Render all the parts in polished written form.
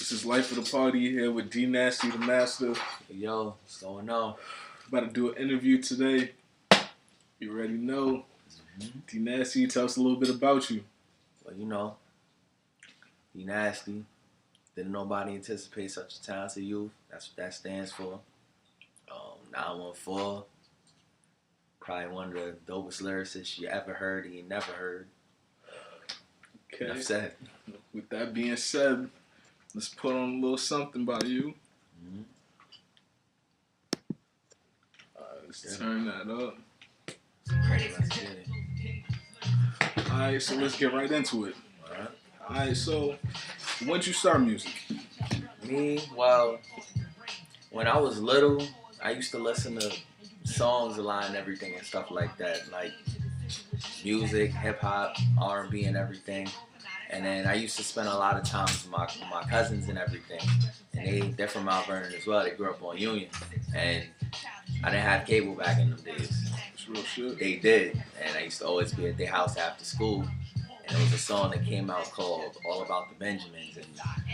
This is Life of the Party here with D-Nasty, the master. Yo, what's going on? About to do an interview today. You already know. D-Nasty, tell us a little bit about you. Well, you know, D-Nasty. Didn't nobody anticipate such a talented youth. That's what that stands for. 914. Probably one of the dopest lyricists you ever heard and you never heard. Okay. Enough said. With that being said, let's put on a little something by you. Let's turn that up. Let's get it. Alright, so let's get right into it. Alright, so when'd you start music? Me, well, when I was little, I used to listen to songs a lot and everything and stuff like that. Like music, hip-hop, R&B and everything. And then I used to spend a lot of time with my cousins and everything. And they're from Mount Vernon as well. They grew up on Union. And I didn't have cable back in them days. That's real shit. They did. And I used to always be at their house after school. And there was a song that came out called All About the Benjamins. And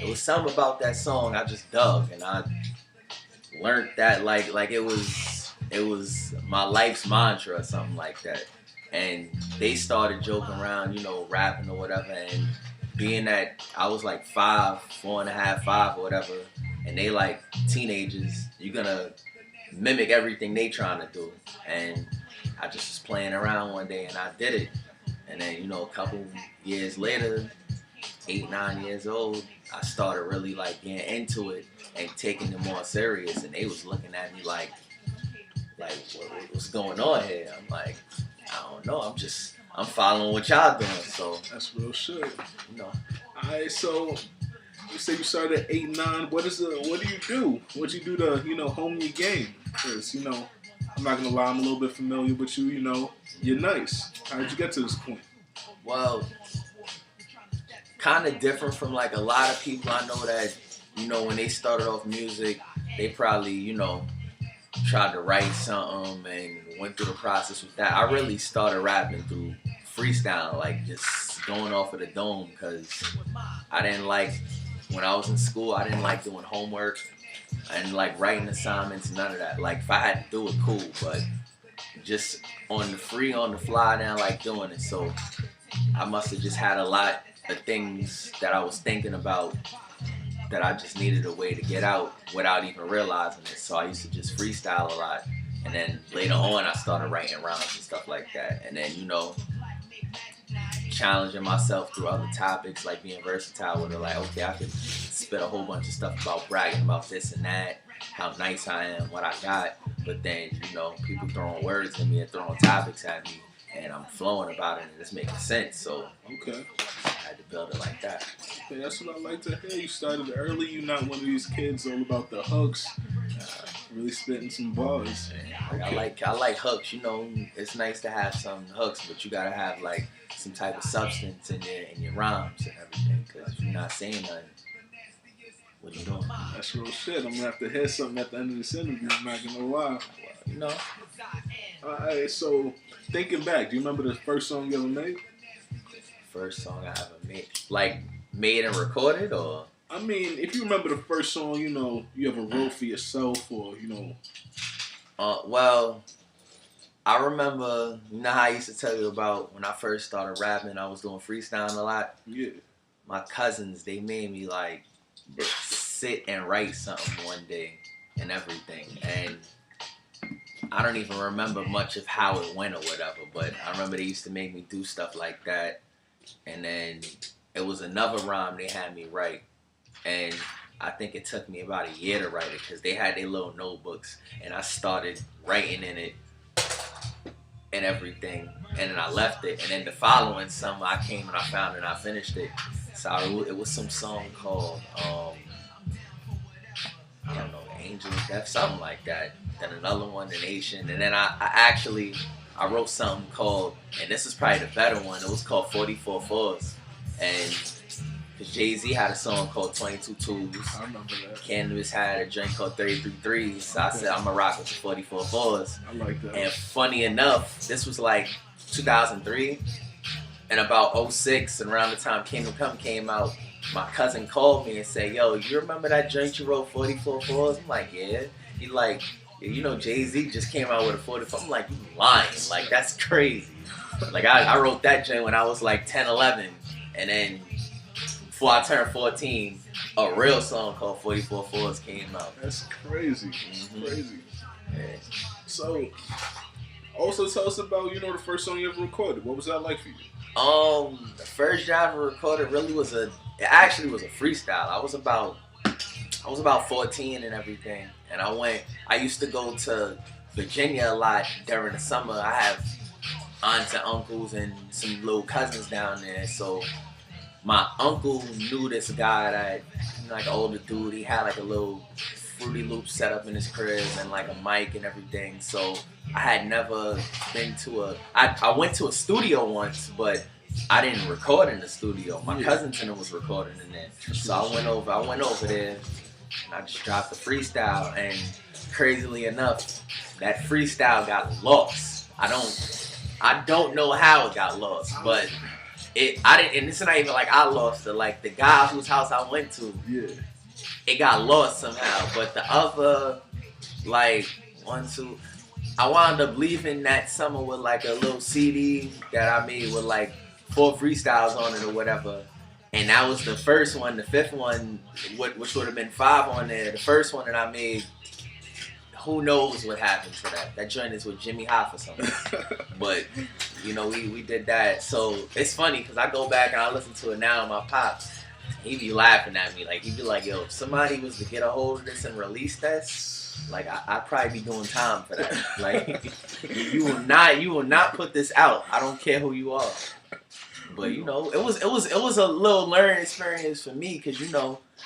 it was something about that song I just dug. And I learned that like it was my life's mantra or something like that. And they started joking around, rapping or whatever. And being that I was like 5, 4.5, 5 or whatever, and they like teenagers, you're gonna mimic everything they trying to do. And I just was playing around one day and I did it. And then, a couple years later, 8, 9 years old, I started really like getting into it and taking it more serious. And they was looking at me like what's going on here? I'm like, I don't know. I'm following what y'all doing. So that's real shit. Alright, so you say you started at 8, 9. What do you do? What do you do to hone your game? Because I'm not gonna lie, I'm a little bit familiar with you. You're nice. How did you get to this point? Well, kind of different from like a lot of people I know that when they started off music, they probably tried to write something and went through the process with that. I really started rapping through freestyle, like just going off of the dome, because I didn't like, when I was in school, I didn't like doing homework. I didn't like writing assignments, none of that. Like if I had to do it, cool, but just on the fly, I didn't like doing it. So I must have just had a lot of things that I was thinking about that I just needed a way to get out without even realizing it. So I used to just freestyle a lot. And then later on, I started writing rhymes and stuff like that. And then, challenging myself through other topics, like being versatile with it. Like, okay, I could spit a whole bunch of stuff about bragging about this and that, how nice I am, what I got. But then, people throwing words at me and throwing topics at me. And I'm flowing about it and it's making sense. So okay, I had to build it like that. Okay, that's what I like to hear. You started early. You're not one of these kids all about the hooks. Really spitting some bars. Okay. I like hooks. It's nice to have some hooks, but you gotta have like some type of substance in your rhymes and everything. Because if you're not saying nothing, what you doing? That's real shit. I'm gonna have to hear something at the end of this interview. I'm not gonna lie. Alright, so thinking back, do you remember the first song you ever made? First song I ever made, like made and recorded, or? I mean, if you remember the first song, you ever wrote for yourself, or Well, I remember. How I used to tell you about when I first started rapping. I was doing freestyling a lot. Yeah. My cousins, they made me like sit and write something one day and everything, and I don't even remember much of how it went or whatever, but I remember they used to make me do stuff like that. And then it was another rhyme they had me write. And I think it took me about a year to write it because they had their little notebooks. And I started writing in it and everything. And then I left it. And then the following summer I came and I found it and I finished it. So it was some song called, I don't know, Angel of Death, something like that. Then another one, The Nation. And then I wrote something called, and this is probably the better one, it was called 44 Fours. And because Jay-Z had a song called 22 Twos. I remember that. Canvas had a drink called 33 Threes. So I said, I'm going to rock with the 44 Fours. I like that. And funny enough, this was like 2003. And about 06, and around the time Kingdom Come came out, my cousin called me and said, "Yo, you remember that joint you wrote 44 fours?" I'm like, "Yeah." He like, "Yeah, you know Jay-Z just came out with a 44." I'm like, "You lying? Like that's crazy." Like I wrote that joint when I was like 10, 11, and then before I turned 14, a real song called 44 Fours came out. That's crazy. Mm-hmm. Crazy. Yeah. So, also tell us about, the first song you ever recorded. What was that like for you? The first job I ever recorded really was it actually was a freestyle. I was about 14 and everything, and I used to go to Virginia a lot during the summer. I have aunts and uncles and some little cousins down there, so my uncle knew this guy that, like an older dude. He had like a little Fruity Loop set up in his crib and like a mic and everything. So I had never been to I went to a studio once, but I didn't record in the studio. My cousin Tina was recording in there. So I went over there and I just dropped the freestyle, and crazily enough, that freestyle got lost. I don't know how it got lost, but I didn't, and it's not even like I lost it. Like the guy whose house I went to, it got lost somehow. But the other, like 1, 2, I wound up leaving that summer with like a little CD that I made with like 4 freestyles on it or whatever. And that was the first one. The 5th one, which would have been 5 on there. The first one that I made, who knows what happened to that? That joint is with Jimmy Hoff or something. But, we did that. So it's funny because I go back and I listen to it now and my pops, he be laughing at me. Like, he'd be like, "Yo, if somebody was to get a hold of this and release this, like, I'd probably be doing time for that. Like, you will not put this out. I don't care who you are." But, it was a little learning experience for me because,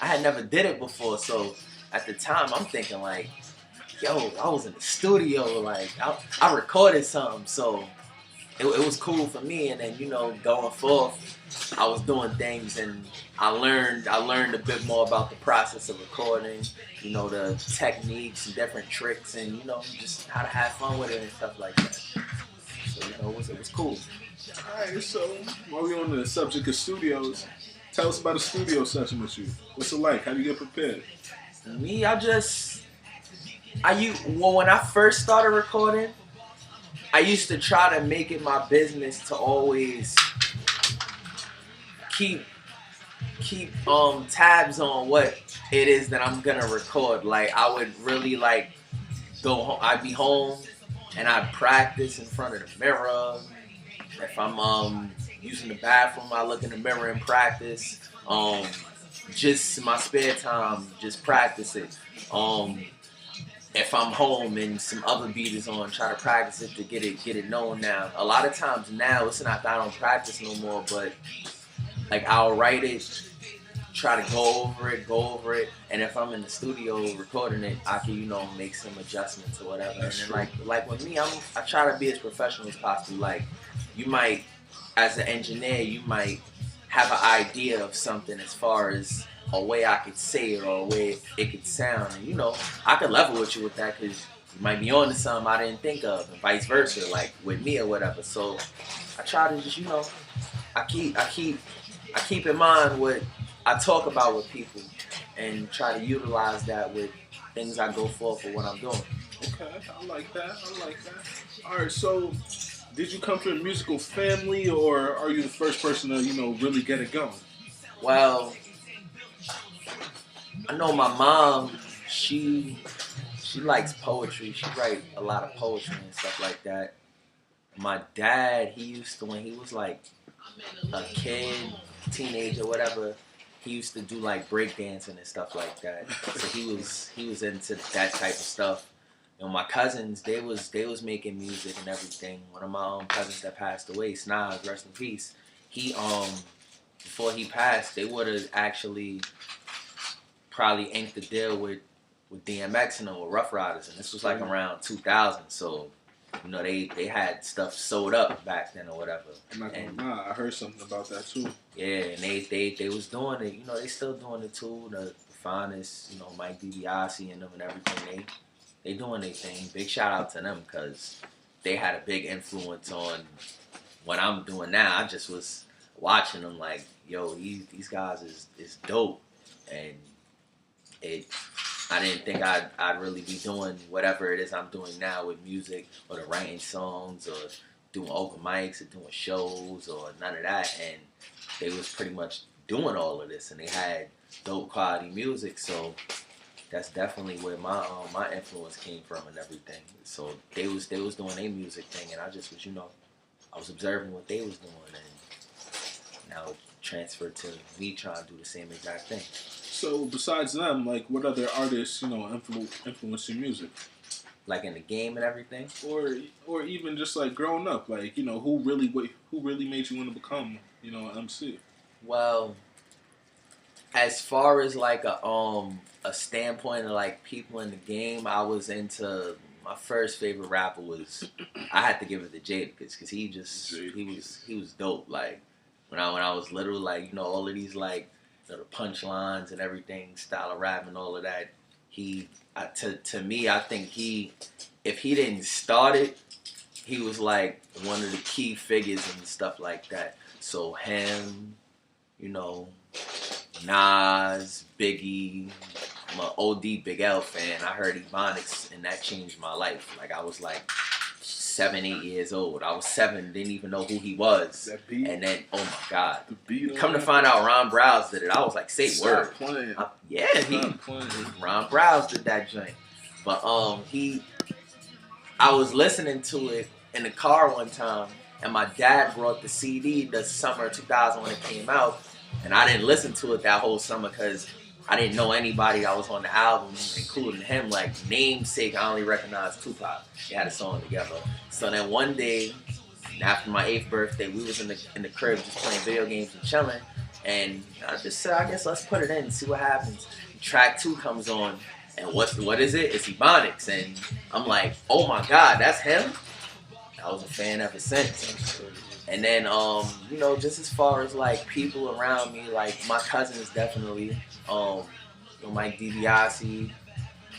I had never did it before. So at the time, I'm thinking like, yo, I was in the studio, like, I recorded something, so it was cool for me. And then, going forth, I was doing things, and I learned a bit more about the process of recording, the techniques and different tricks, and, just how to have fun with it and stuff like that. So, it was cool. Alright, so while we're on the subject of studios, tell us about a studio session with you. What's it like? How do you get prepared? Me, when I first started recording, I used to try to make it my business to always keep tabs on what it is that I'm gonna record. Like I would really like go home. I'd be home and I'd practice in front of the mirror. If I'm using the bathroom, I look in the mirror and practice. Just in my spare time, just practice it. If I'm home and some other beat is on, try to practice it to get it known now. A lot of times now, it's not that I don't practice no more, but like I'll write it, try to go over it, and if I'm in the studio recording it, I can, make some adjustments or whatever. And then like with me, I try to be as professional as possible. Like you might, as an engineer, you might have an idea of something as far as a way I could say it or a way it could sound. And, I could level with you with that because you might be on to something I didn't think of, and vice versa, like with me or whatever. So I try to just, I keep in mind what I talk about with people and try to utilize that with things I go for what I'm doing. Okay, I like that. All right, so did you come from a musical family, or are you the first person to, really get it going? Well, I know my mom, she likes poetry. She writes a lot of poetry and stuff like that. My dad, he used to, when he was like a kid, teenager, whatever, he used to do like breakdancing and stuff like that. So he was into that type of stuff. My cousins, they was making music and everything. One of my cousins that passed away, Snaz, rest in peace. He before he passed, they would have actually probably inked the deal with DMX and them, with Rough Riders, and this was like around 2000. So they had stuff sold up back then or whatever. I'm not gonna lie, I heard something about that too. Yeah, and they was doing it. They still doing it too. The Finest, Mike DiBiase and them and everything. They doing their thing. Big shout out to them because they had a big influence on what I'm doing now. I just was watching them like, yo, these guys is dope, and I didn't think I'd really be doing whatever it is I'm doing now with music or the writing songs or doing open mics or doing shows or none of that. And they was pretty much doing all of this, and they had dope quality music. So that's definitely where my influence came from and everything. So they was doing their music thing, and I just was, I was observing what they was doing, and now it transferred to me trying to do the same exact thing. So besides them, like, what other artists, influence your music? Like in the game and everything, or even just like growing up, like, who really made you want to become, an MC? Well, as far as like a standpoint of like people in the game, I was into, my first favorite rapper was, I had to give it to Jadakiss, because he was dope. Like when I was little, like, all of these like, the punchlines and everything, style of rap and all of that. To me, I think if he didn't start it, he was like one of the key figures and stuff like that. So him, Nas, Biggie, I'm an OD Big L fan. I heard Ebonics, and that changed my life. Like, I was like 7, 8 years old. I was 7, didn't even know who he was. That beat? And then, oh my God. The beat. Come to find out, Ron Browse did it. I was like, say word. Playing. Ron Browse did that joint. But I was listening to it in the car one time, and my dad brought the CD the summer of 2000 when it came out, and I didn't listen to it that whole summer because I didn't know anybody that was on the album, including him. Like, namesake, I only recognized Tupac. They had a song together. So then one day, after my 8th birthday, we was in the crib just playing video games and chilling, and I just said, I guess let's put it in and see what happens. Track 2 comes on, and what is it? It's Ebonics, and I'm like, oh my God, that's him? I was a fan ever since. And then, just as far as like people around me, like my cousins definitely, Mike DiBiase,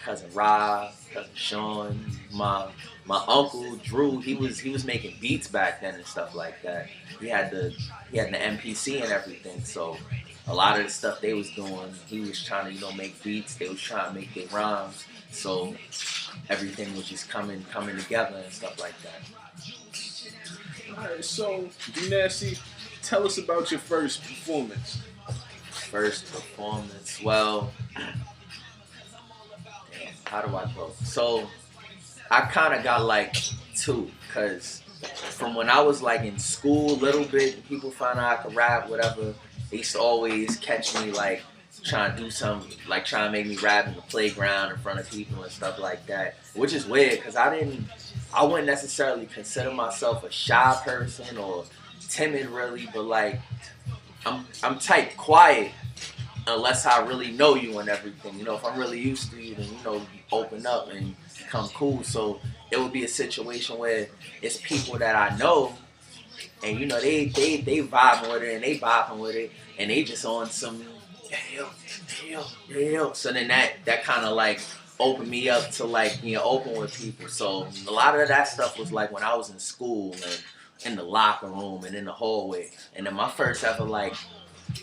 cousin Rob, cousin Sean, my uncle Drew, he was making beats back then and stuff like that. He had the MPC and everything, so a lot of the stuff they was doing, he was trying to, make beats, they was trying to make their rhymes, so everything was just coming together and stuff like that. Alright, so D-Nasty, tell us about your first performance. First performance, well, how do I go? So I kind of got like 2, because from when I was like in school a little bit, people found out I could rap, whatever, they used to always catch me like trying to do something, like trying to make me rap in the playground in front of people and stuff like that, which is weird because I wouldn't necessarily consider myself a shy person or timid really, but like I'm type quiet unless I really know you and everything. If I'm really used to you, then you open up and become cool. So it would be a situation where it's people that I know, and they vibing with it and they bopping with it, and they just on some yo. So then that kind of like opened me up to like being open with people. So a lot of that stuff was like when I was in school and in the locker room and in the hallway. And then my first ever like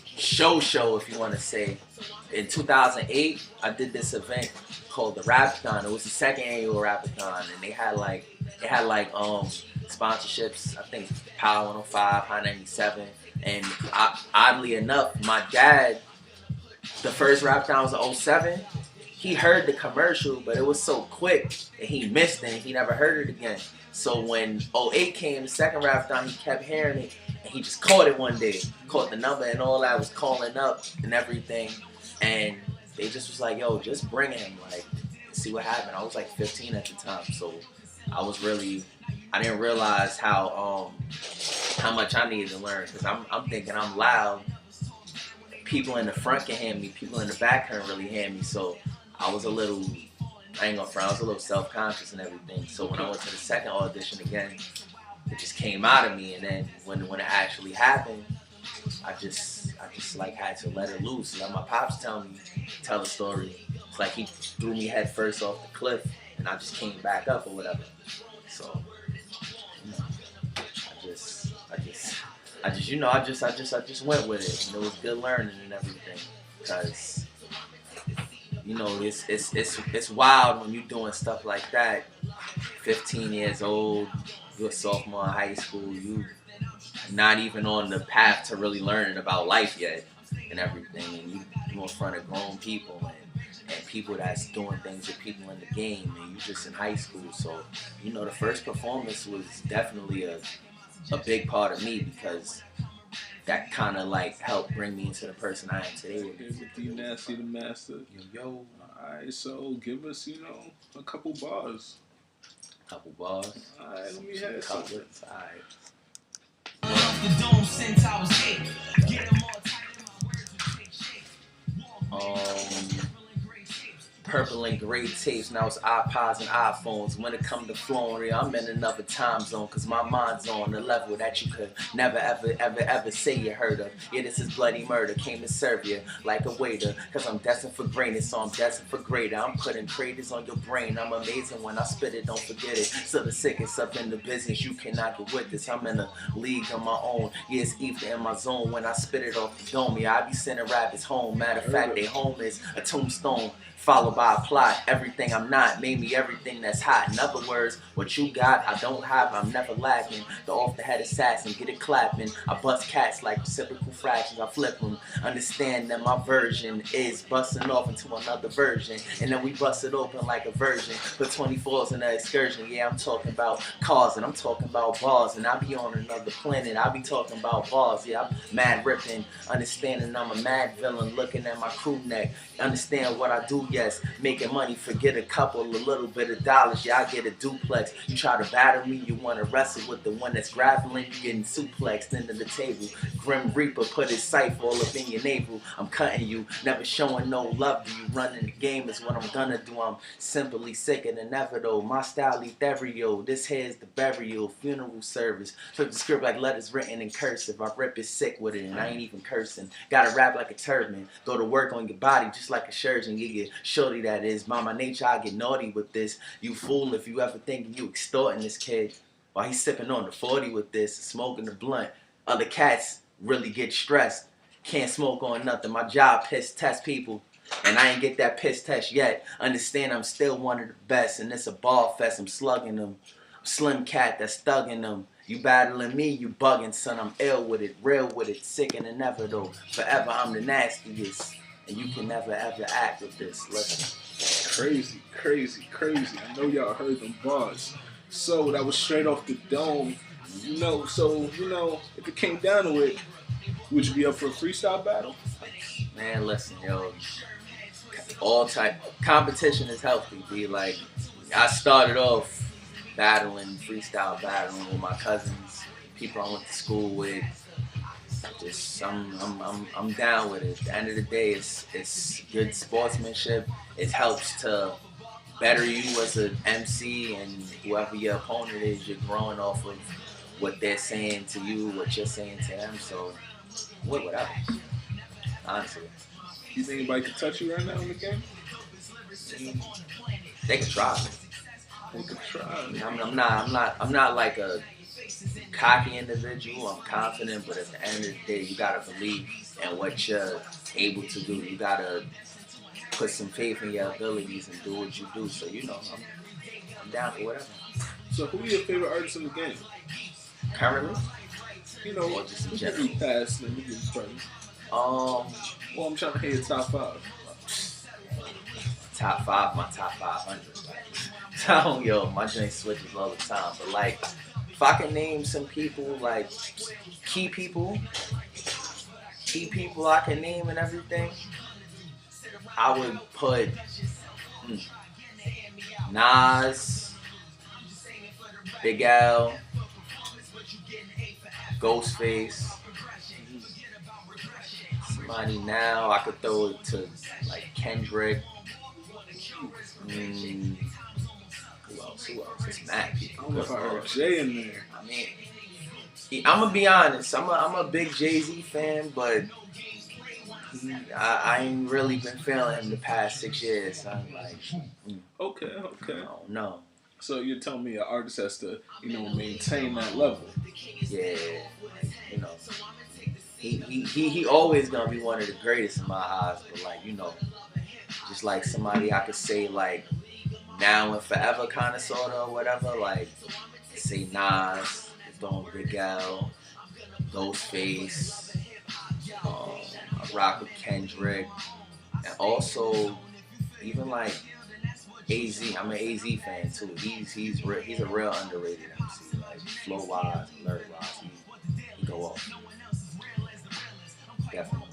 show, if you want to say, in 2008, I did this event called the Rapathon. It was the 2nd annual Rapathon, and they had like sponsorships. I think Power 105, High 97, and oddly enough, my dad, the first Rapathon was in 07. He heard the commercial, but it was so quick that he missed it and he never heard it again. So when 08 came, the second Rapathon, he kept hearing it, and he just caught it one day, caught the number, and all that was calling up and everything. And they just was like, yo, just bring him, like, see what happened. I was like 15 at the time, so I didn't realize how much I needed to learn, because I'm thinking I'm loud. People in the front can hear me, people in the back can't really hear me, so I was a little, I ain't gonna front, I was a little self-conscious and everything. So when I went to the second audition again, it just came out of me, and then when it actually happened, I just like had to let it loose. Let my pops tell the story. It's like he threw me head first off the cliff, and I just came back up or whatever. So I just went with it. And it was good learning and everything. Cause it's wild when you doing stuff like that. 15 years old, you're a sophomore in high school. You not even on the path to really learning about life yet and everything. And you in front of grown people and people that's doing things with people in the game, and you just in high school. So the first performance was definitely a big part of me because that kind of like helped bring me into the person I am today. Okay, with ThaMasta. Yo. Alright, so give us, a couple bars. Couple bars. Alright, let me have something. Alright. Purple and gray tapes, now it's iPods and iPhones. When it come to flowing, I'm in another time zone, cause my mind's on a level that you could never ever say you heard of. Yeah, this is bloody murder, came to serve you like a waiter, cause I'm destined for greatness, so I'm destined for greater. I'm putting craters on your brain, I'm amazing when I spit it, don't forget it. So the sickest up in the business, you cannot get with this. I'm in a league of my own, yeah, it's ether in my zone when I spit it off the dome. Yeah, I be sending rabbits home, matter of fact, they home is a tombstone. Followed by a plot, everything I'm not, made me everything that's hot. In other words, what you got, I don't have, I'm never lacking. The off-the-head assassin, get it clapping. I bust cats like reciprocal fractions, I flip them. Understand that my version is busting off into another version. And then we bust it open like a version. Put 24s in the excursion, yeah, I'm talking about cars and I'm talking about bars. And I be on another planet, I be talking about bars, yeah, I'm mad ripping. Understanding I'm a mad villain, looking at my crew neck. Understand what I do, yes, making money, forget a little bit of dollars, yeah, I get a duplex. You try to battle me, you want to wrestle with the one that's grappling, you getting suplexed into the table. Grim Reaper put his scythe all up in your navel. I'm cutting you, never showing no love to you. Running the game is what I'm gonna do. I'm simply sicker than ever though. My style ethereal, this here is the burial, funeral service. Flip the script like letters written in cursive. I rip it sick with it and I ain't even cursing. Gotta rap like a turban, go to work on your body just like a surgeon. You get shorty that is. By my nature, I get naughty with this. You fool if you ever thinking you extorting this kid while he's sipping on the 40 with this, smoking the blunt. Other cats really get stressed. Can't smoke on nothing. My job piss test people. And I ain't get that piss test yet. Understand I'm still one of the best. And it's a ball fest. I'm slugging them. Slim cat that's thugging them. You battling me, you bugging, son. I'm ill with it, real with it, sicker than ever though. Forever I'm the nastiest. And you can never ever act with this. Listen. Crazy. I know y'all heard them bars. So that was straight off the dome. If it came down to it, would you be up for a freestyle battle? Man, listen, yo. All type competition is healthy, B. Like, I started off freestyle battling with my cousins, people I went to school with. Just I'm down with it. At the end of the day, it's good sportsmanship. It helps to better you as an MC, and whoever your opponent is, you're growing off of what they're saying to you, what you're saying to them. So whatever. Honestly. You think anybody could touch you right now in the game? They can try. They could try. I'm not like a cocky individual. I'm confident, but at the end of the day, you gotta believe in what you're able to do. You gotta put some faith in your abilities and do what you do. So I'm down for whatever. So who are your favorite artists in the game? Currently? Or just in general. Past, then we can start. Well, I'm trying to hear your top 5. Top 5, my top 500. My joint switches all the time. But like, if I can name some people, like key people I can name and everything, I would put Nas, Big L, Ghostface. Somebody now I could throw it to like Kendrick. Who else? It's Mac. I don't know if I heard Jay in there. I mean, I'm gonna be honest. I'm a big Jay-Z fan, but I ain't really been feeling him the past 6 years. So I'm like, Okay. I don't know. So you're telling me an artist has to, maintain that level? Yeah, he always gonna be one of the greatest in my eyes. But like, you know, just like somebody I could say like now and forever kind of sorta or whatever. Like say Nas, Don Big L, Ghostface, I rock with Kendrick, and also even like AZ. I'm an AZ fan too. He's a real underrated MC. Like flow wise, lyric wise, he go off. Definitely.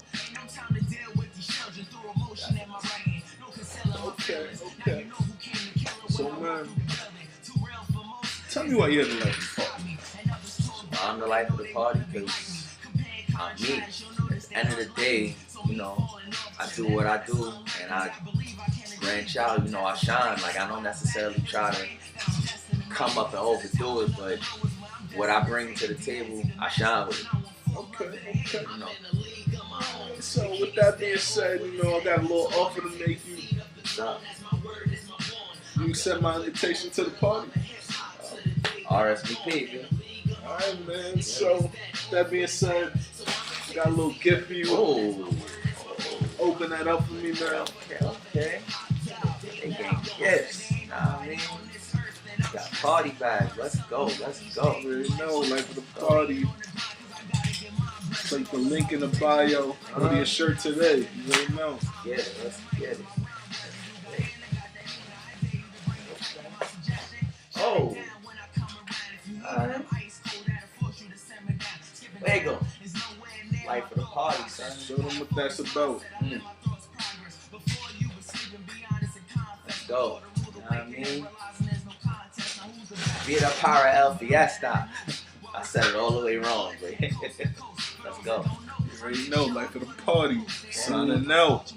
Okay. So man, tell me why you're the life of the party. I'm the life of the party because I'm me. At the end of the day, you know, I do what I do and I branch out, you know, I shine. Like I don't necessarily try to come up and overdo it, but what I bring to the table, I shine with it. Okay. You know. So with that being said, you know, I got a little offer to make you. You accept my invitation to the party? RSVP, man. Alright, man. So, that being said, got a little gift for you. Oh. Open that up for me, man. Okay. They getting gifts. Nah, I mean, got party bags. Let's go. You already know, like for the party. Click the link in the bio. Order your shirt today. You already know. Yeah, let's get it. Oh. Alright. There you go. Life of the party, son. Show them what that's about. Let's go. You know what I mean? Vida para el fiesta. I said it all the way wrong, but let's go. You already know, life of the party. Signing out.